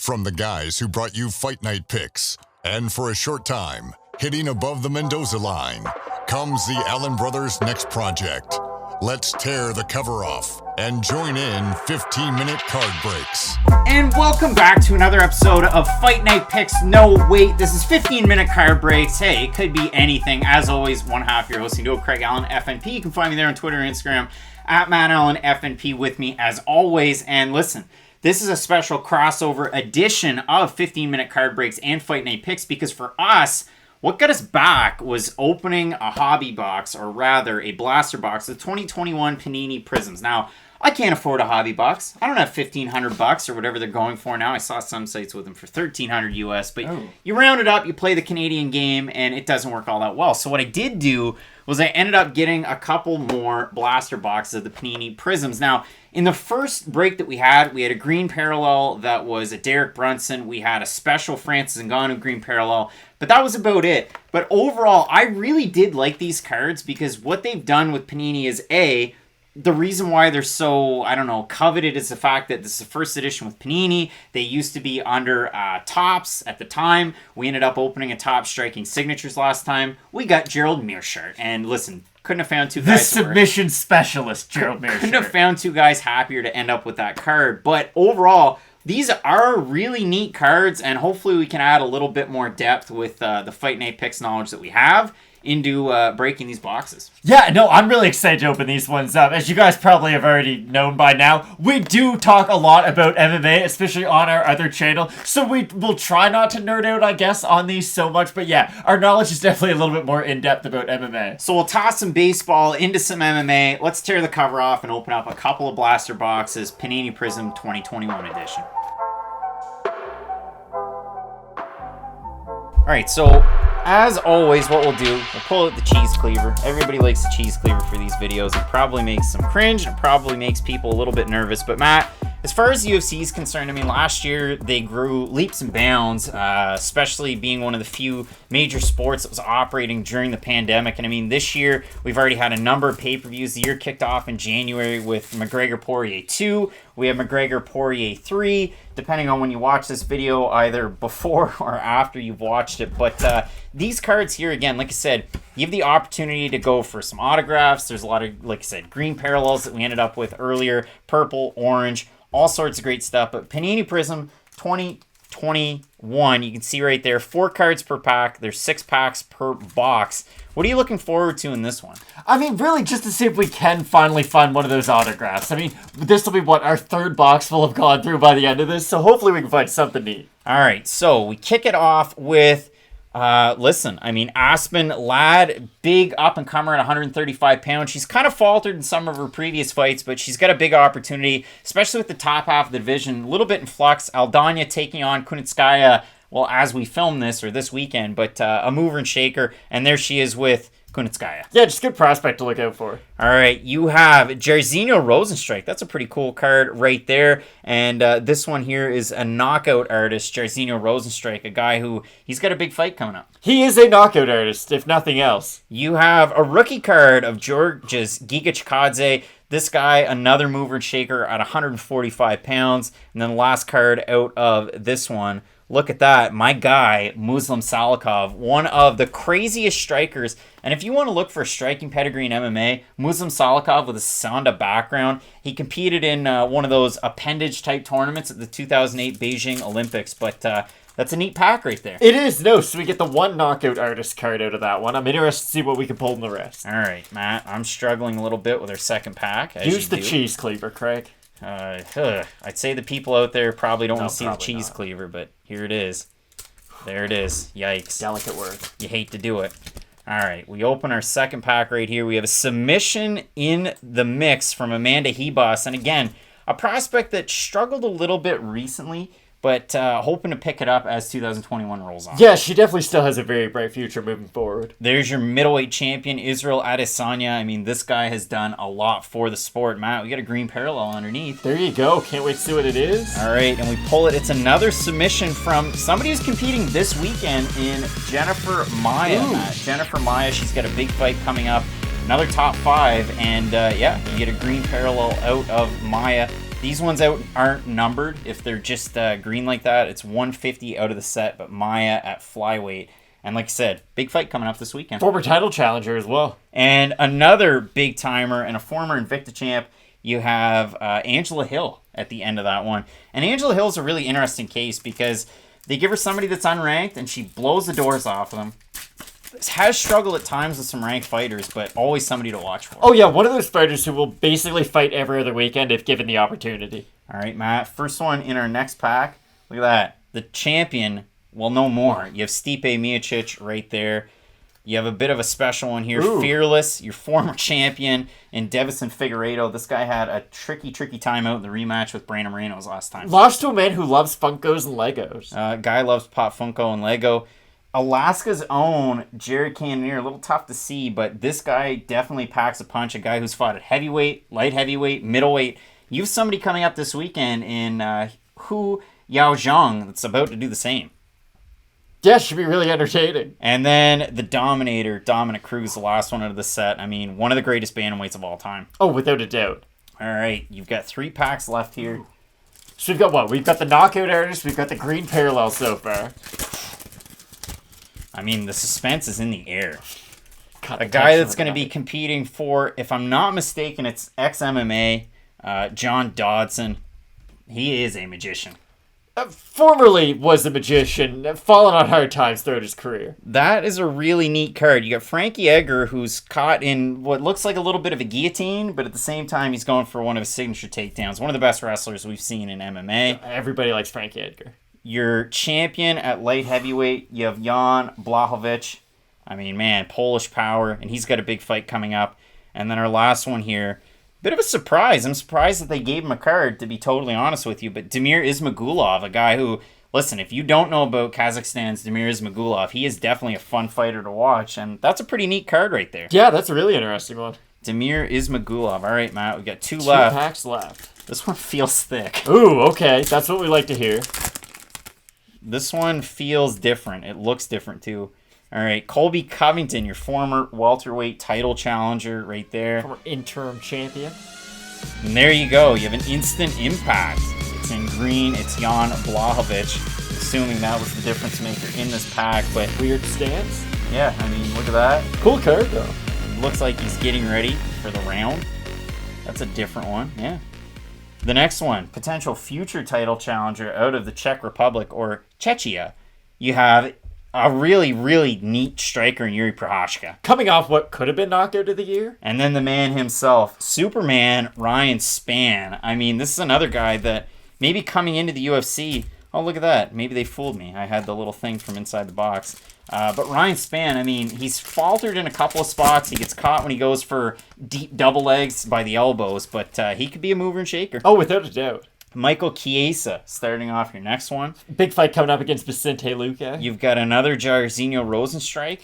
From the guys who brought you Fight Night picks, and for a short time, hitting above the Mendoza line, comes the Allen Brothers' next project. Let's tear the cover off and join in 15-minute card breaks. And welcome back to another episode of Fight Night Picks. No, wait, this is 15-minute card breaks. Hey, it could be anything. As always, one half your hosting duo, Craig Allen, FNP. You can find me there on Twitter and Instagram at Matt Allen, FNP, with me as always. And listen, this is a special crossover edition of 15-minute card breaks and Fight Night Picks because for us, what got us back was opening a hobby box, or rather a blaster box, of 2021 Panini Prizms. Now, I can't afford a hobby box. I don't have $1,500 or whatever they're going for now. I saw some sites with them for $1,300 US, but you round it up, you play the Canadian game, and it doesn't work all that well. So what I did do was I ended up getting a couple more blaster boxes of the Panini Prizms. Now, in the first break that we had a green parallel that was a Derek Brunson. We had a special Francis Ngannou green parallel, but that was about it. But overall, I really did like these cards because what they've done with Panini is the reason why they're so, coveted is the fact that this is the first edition with Panini. They used to be under Topps at the time. We ended up opening a Top Striking Signatures last time. We got Gerald Meerschaert. And listen, couldn't have found two guys. The submission specialist, Gerald Meerschaert. Couldn't have found two guys happier to end up with that card. But overall, these are really neat cards, and hopefully we can add a little bit more depth with the Fight Night Picks knowledge that we have into breaking these boxes. Yeah, no, I'm really excited to open these ones up. As you guys probably have already known by now, we do talk a lot about MMA, especially on our other channel, so we will try not to nerd out, I guess, on these so much, but yeah, our knowledge is definitely a little bit more in-depth about MMA. So we'll toss some baseball into some MMA. Let's tear the cover off and open up a couple of blaster boxes, Panini Prizm 2021 edition. Alright, so as always, what we'll do, we'll pull out the cheese cleaver. Everybody likes the cheese cleaver for these videos. It probably makes some cringe, and it probably makes people a little bit nervous. But Matt, as far as the UFC is concerned, I mean, last year they grew leaps and bounds, especially being one of the few major sports that was operating during the pandemic. And I mean, this year we've already had a number of pay-per-views. The year kicked off in January with McGregor Poirier II. We have McGregor Poirier III, depending on when you watch this video, either before or after you've watched it. But these cards here, again, like I said, you have the opportunity to go for some autographs. There's a lot of, like I said, green parallels that we ended up with earlier, purple, orange, all sorts of great stuff. But Panini Prizm 2021, you can see right there, 4 cards per pack. There's 6 packs per box. What are you looking forward to in this one? I mean, really, just to see if we can finally find one of those autographs. I mean, this will be, our third box we'll have gone through by the end of this, so hopefully we can find something neat. All right, so we kick it off with, Aspen Ladd, big up-and-comer at 135 pounds. She's kind of faltered in some of her previous fights, but she's got a big opportunity, especially with the top half of the division. A little bit in flux. Aldana taking on Kunitskaya, well, as we film this, or this weekend, but a mover and shaker, and there she is with Kunitskaya. Yeah, just good prospect to look out for. All right, you have Jairzinho Rosenstrike. That's a pretty cool card right there. And this one here is a knockout artist, Jairzinho Rosenstrike, a guy who, he's got a big fight coming up. He is a knockout artist, if nothing else. You have a rookie card of Georges Giga Chikadze. This guy, another mover and shaker at 145 pounds. And then the last card out of this one, look at that. My guy, Muslim Salikov, one of the craziest strikers. And if you want to look for a striking pedigree in MMA, Muslim Salikov with a Sanda background, he competed in one of those appendage-type tournaments at the 2008 Beijing Olympics. But that's a neat pack right there. It is, no. So we get the one knockout artist card out of that one. I'm interested to see what we can pull in the rest. All right, Matt. I'm struggling a little bit with our second pack. Use the cheese cleaver, Craig. I'd say the people out there probably don't want to see the cheese cleaver, but here it is. There it is. Yikes. Delicate word. You hate to do it. All right, we open our second pack right here. We have a submission in the mix from Amanda Hebos. And again, a prospect that struggled a little bit recently, but hoping to pick it up as 2021 rolls on. Yeah, she definitely still has a very bright future moving forward. There's your middleweight champion, Israel Adesanya. I mean, this guy has done a lot for the sport. Matt, we got a green parallel underneath. There you go. Can't wait to see what it is. All right, and we pull it. It's another submission from somebody who's competing this weekend in Jennifer Maia. Matt. Jennifer Maia, she's got a big fight coming up. Another top 5, and yeah, you get a green parallel out of Maia. These ones aren't numbered. If they're just green like that, it's 150 out of the set, but Maya at flyweight. And like I said, big fight coming up this weekend. Former title challenger as well. And another big timer and a former Invicta champ, you have Angela Hill at the end of that one. And Angela Hill's a really interesting case because they give her somebody that's unranked and she blows the doors off of them. Has struggled at times with some ranked fighters, but always somebody to watch for. Oh yeah, one of those fighters who will basically fight every other weekend if given the opportunity. All right, Matt. First one in our next pack. Look at that. The champion will know more. You have Stipe Miocic right there. You have a bit of a special one here. Ooh. Fearless, your former champion, and Devison Figueiredo. This guy had a tricky time out in the rematch with Brandon Moreno's last time. Lost to a man who loves Funkos and Legos. Guy loves Pop Funko and Lego. Alaska's own Jared Cannonier, a little tough to see, but this guy definitely packs a punch. A guy who's fought at heavyweight, light heavyweight, middleweight. You have somebody coming up this weekend in Hu Yaozhang that's about to do the same. Yeah, should be really entertaining. And then the Dominator, Dominic Cruz, the last one out of the set. I mean, one of the greatest bantamweights of all time. Oh, without a doubt. All right, you've got 3 packs left here. So we've got what? We've got the knockout artist, we've got the green parallel so far. I mean, the suspense is in the air. God, a guy that's going to be competing for, if I'm not mistaken, it's ex-MMA, John Dodson. He is a magician. Formerly was a magician, fallen on hard times throughout his career. That is a really neat card. You got Frankie Edgar, who's caught in what looks like a little bit of a guillotine, but at the same time, he's going for one of his signature takedowns. One of the best wrestlers we've seen in MMA. Everybody likes Frankie Edgar. Your champion at light heavyweight, you have Jan Blachowicz. I mean, man, Polish power, and he's got a big fight coming up. And then our last one here, bit of a surprise. I'm surprised that they gave him a card, to be totally honest with you. But Damir Ismagulov, a guy who, listen, if you don't know about Kazakhstan's Damir Ismagulov, he is definitely a fun fighter to watch. And that's a pretty neat card right there. Yeah, that's a really interesting one. Damir Ismagulov. All right, Matt, we got 2 left. 2 packs left. This one feels thick. Ooh, okay. That's what we like to hear. This one feels different. It looks different, too. All right, Colby Covington, your former welterweight title challenger right there. Former interim champion. And there you go. You have an instant impact. It's in green. It's Jan Blachowicz. Assuming that was the difference maker in this pack. But weird stance. Yeah, I mean, look at that. Cool card, though. It looks like he's getting ready for the round. That's a different one, yeah. The next one, potential future title challenger out of the Czech Republic or Czechia. You have a really, really neat striker in Yuri Prochazka. Coming off what could have been knockout of the year. And then the man himself, Superman Ryan Spann. I mean, this is another guy that maybe coming into the UFC, oh, look at that. Maybe they fooled me. I had the little thing from inside the box. But Ryan Spann, I mean, he's faltered in a couple of spots. He gets caught when he goes for deep double legs by the elbows, but he could be a mover and shaker. Oh, without a doubt. Michael Chiesa, starting off your next one. Big fight coming up against Vicente Luque. You've got another Jairzinho Rosenstrike.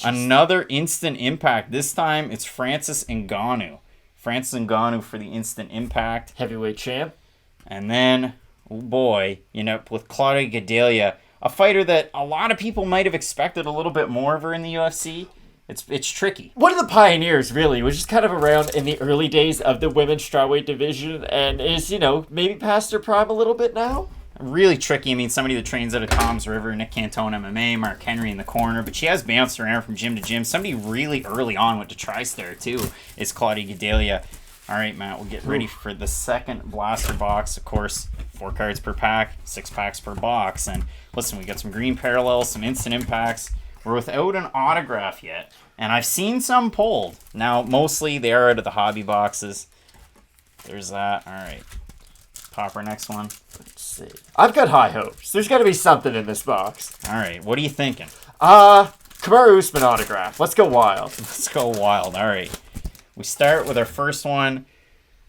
Another instant impact. This time, it's Francis Ngannou. Francis Ngannou for the instant impact. Heavyweight champ. And then, oh boy, you know, with Claudia Gadelha, a fighter that a lot of people might have expected a little bit more of her in the UFC. It's tricky. One of the pioneers, really, was just kind of around in the early days of the women's strawweight division and is, you know, maybe past her prime a little bit now. Really tricky. I mean, somebody that trains out of Tom's River, Nick Cantone MMA, Mark Henry in the corner, but she has bounced around from gym to gym. Somebody really early on went to TriStar, too, is Claudia Gadelha. All right, Matt, we'll get ready for the second blaster box. Of course, 4 cards per pack, 6 packs per box. And listen, we got some green parallels, some instant impacts. We're without an autograph yet, and I've seen some pulled. Now, mostly they are out of the hobby boxes. There's that. All right. Pop our next one. Let's see. I've got high hopes. There's got to be something in this box. All right. What are you thinking? Kamaru Usman autograph. Let's go wild. Let's go wild. All right. We start with our first one.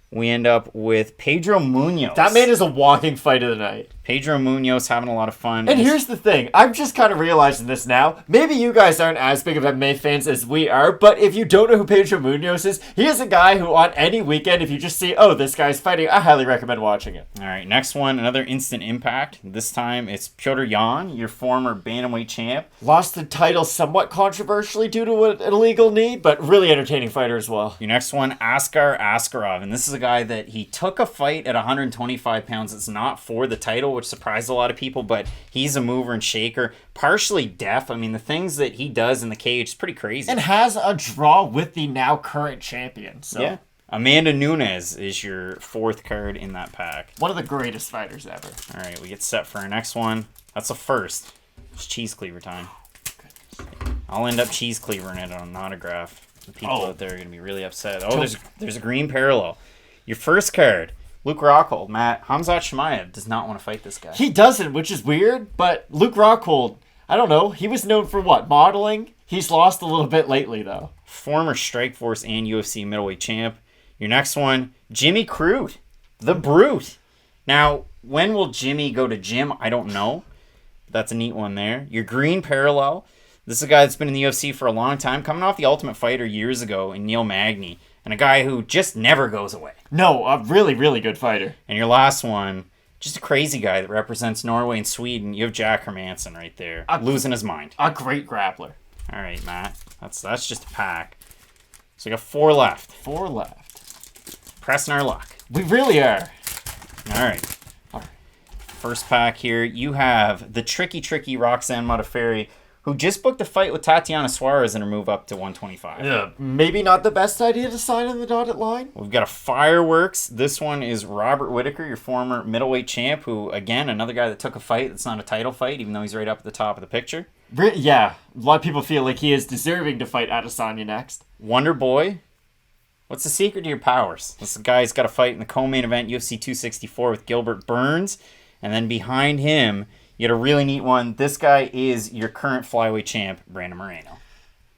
We end up with Pedro Munoz. That man is a walking fight of the night. Pedro Munoz having a lot of fun. And here's the thing. I'm just kind of realizing this now. Maybe you guys aren't as big of MMA fans as we are, but if you don't know who Pedro Munoz is, he is a guy who on any weekend, if you just see, oh, this guy's fighting, I highly recommend watching it. All right, next one, another instant impact. This time it's Piotr Jan, your former bantamweight champ. Lost the title somewhat controversially due to an illegal knee, but really entertaining fighter as well. Your next one, Askar Askarov, and this is a guy that he took a fight at 125 pounds. It's not for the title, which surprised a lot of people, but he's a mover and shaker, partially deaf. I mean, the things that he does in the cage is pretty crazy. And has a draw with the now current champion. So. Yeah. Amanda Nunes is your fourth card in that pack. One of the greatest fighters ever. All right, we get set for our next one. That's a first. It's cheese cleaver time. I'll end up cheese cleavering it on an autograph. The people out there are going to be really upset. Oh, there's a green parallel. Your first card. Luke Rockhold, Matt, Khamzat Chimaev does not want to fight this guy. He doesn't, which is weird, but Luke Rockhold, I don't know, he was known for what, modeling? He's lost a little bit lately, though. Former Strikeforce and UFC middleweight champ. Your next one, Jimmy Crute, the Brute. Now, when will Jimmy go to gym? I don't know. That's a neat one there. Your green parallel. This is a guy that's been in the UFC for a long time, coming off the Ultimate Fighter years ago in Neil Magny. And a guy who just never goes away. No, a really, really good fighter. And your last one, just a crazy guy that represents Norway and Sweden. You have Jack Hermansson right there, losing his mind. A great grappler. All right, Matt. That's just a pack. So we got 4 left. 4 left. Pressing our luck. We really are. All right. First pack here, you have the tricky Roxanne Modafferi, who just booked a fight with Tatiana Suarez in her move up to 125. Yeah, maybe not the best idea to sign on the dotted line. We've got a fireworks. This one is Robert Whittaker, your former middleweight champ, who, again, another guy that took a fight that's not a title fight, even though he's right up at the top of the picture. Yeah, a lot of people feel like he is deserving to fight Adesanya next. Wonder Boy. What's the secret to your powers? This guy's got a fight in the co-main event, UFC 264, with Gilbert Burns. And then behind him, you had a really neat one. This guy is your current flyweight champ, Brandon Moreno.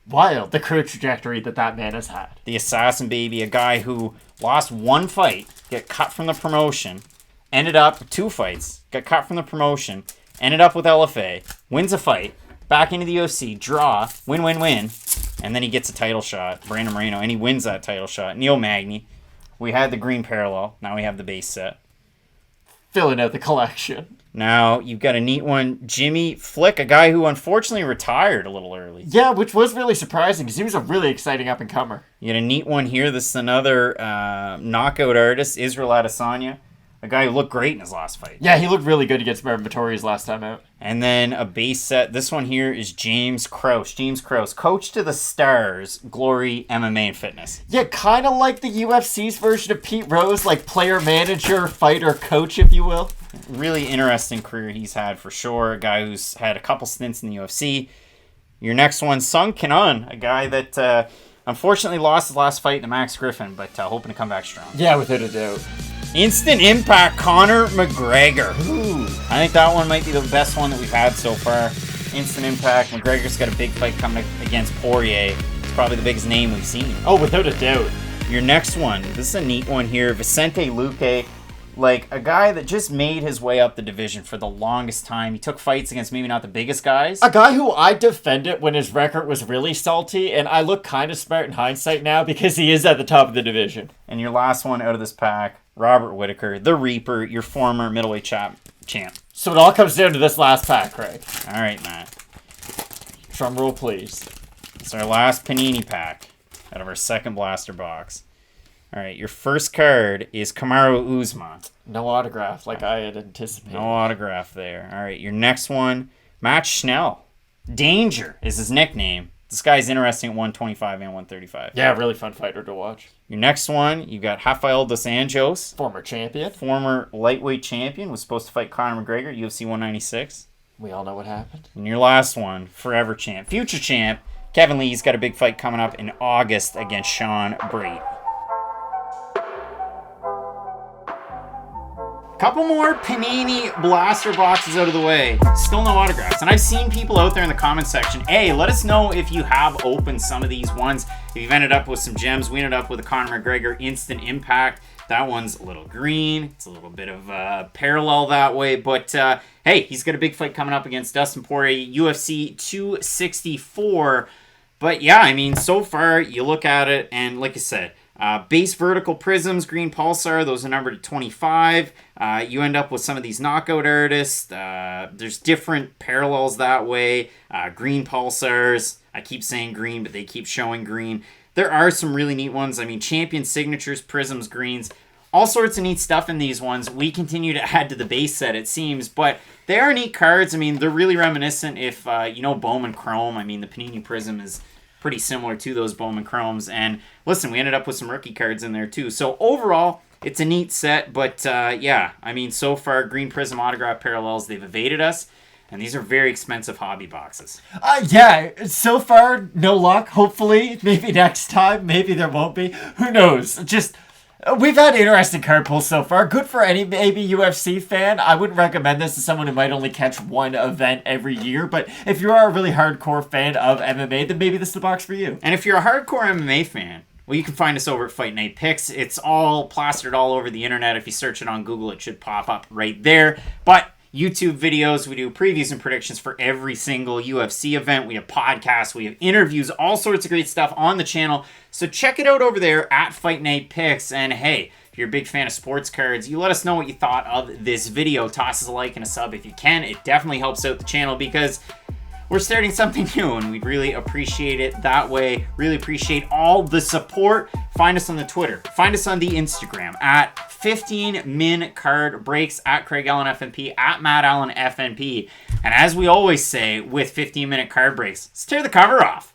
Wild, the career trajectory that man has had. The assassin baby, a guy who lost 1 fight, got cut from the promotion, ended up 2 fights, got cut from the promotion, ended up with LFA, wins a fight, back into the UFC, draw, win, and then he gets a title shot, Brandon Moreno, and he wins that title shot. Neil Magny. We had the green parallel. Now we have the base set. Filling out the collection. Now, you've got a neat one. Jimmy Flick, a guy who unfortunately retired a little early. Yeah, which was really surprising because he was a really exciting up-and-comer. You got a neat one here. This is another knockout artist, Israel Adesanya. A guy who looked great in his last fight. Yeah, he looked really good against Marvin Vettori's last time out. And then a base set. This one here is James Krause. James Krause, coach to the stars, Glory MMA and Fitness. Yeah, kind of like the UFC's version of Pete Rose, like player, manager, fighter, coach, if you will. Really interesting career he's had for sure. A guy who's had a couple stints in the UFC. Your next one, Sung Kinan, a guy that unfortunately lost his last fight to Max Griffin, but hoping to come back strong. Yeah, without a doubt. Instant impact, Conor McGregor. Ooh, I think that one might be the best one that we've had so far. Instant impact. McGregor's got a big fight coming against Poirier. It's probably the biggest name we've seen. Oh, without a doubt. Your next one. This is a neat one here. Vicente Luque. Like, a guy that just made his way up the division for the longest time. He took fights against maybe not the biggest guys. A guy who I defended when his record was really salty, and I look kind of smart in hindsight now because he is at the top of the division. And your last one out of this pack, Robert Whittaker, the Reaper, your former middleweight champ. So it all comes down to this last pack, Craig. All right, Matt. Drum roll, please. It's our last Panini pack out of our second blaster box. All right, your first card is Kamaru Usman. No autograph, like I had anticipated. No autograph there. All right, your next one, Matt Schnell. Danger is his nickname. This guy's interesting at 125 and 135. Yeah, really fun fighter to watch. Your next one, you got Rafael dos Anjos. Former champion. Former lightweight champion. Was supposed to fight Conor McGregor, UFC 196. We all know what happened. And your last one, forever champ, future champ, Kevin Lee's got a big fight coming up in August against Sean Brady. Couple more Panini blaster boxes out of the way. Still no autographs. And I've seen people out there in the comment section, hey, let us know if you have opened some of these ones. If you've ended up with some gems. We ended up with a Conor McGregor Instant Impact. That one's a little green. It's a little bit of parallel that way. But, hey, he's got a big fight coming up against Dustin Poirier, UFC 264. But, yeah, I mean, so far, you look at it, and like I said, base vertical prisms, green pulsar, those are numbered to 25. You end up with some of these knockout artists. There's different parallels that way. Green pulsars. I keep saying green, but they keep showing green. There are some really neat ones. I mean, champion signatures, prisms, greens. All sorts of neat stuff in these ones. We continue to add to the base set, it seems. But they are neat cards. I mean, they're really reminiscent if, you know, Bowman Chrome. I mean, the Panini Prizm is pretty similar to those Bowman Chromes. And listen, we ended up with some rookie cards in there too. So overall, it's a neat set. But yeah, I mean, so far, Green Prizm autograph parallels, they've evaded us. And these are very expensive hobby boxes. Yeah, so far, no luck. Hopefully, maybe next time. Maybe there won't be. Who knows? Just, we've had interesting card pulls so far. Good for any maybe UFC fan. I wouldn't recommend this to someone who might only catch one event every year. But if you are a really hardcore fan of MMA, then maybe this is the box for you. And if you're a hardcore MMA fan, well, you can find us over at Fight Night Picks. It's all plastered all over the internet. If you search it on Google, it should pop up right there. But YouTube videos, we do previews and predictions for every single UFC event. We have podcasts, we have interviews, all sorts of great stuff on the channel. So check it out over there at Fight Night Picks. And hey, if you're a big fan of sports cards, you let us know what you thought of this video. Toss us a like and a sub if you can. It definitely helps out the channel because we're starting something new and we'd really appreciate it that way. Really appreciate all the support. Find us on the Twitter. Find us on the Instagram at 15 Min Card Breaks, at Craig Allen FNP, at Matt Allen FNP. And as we always say with 15-minute card breaks, let's tear the cover off.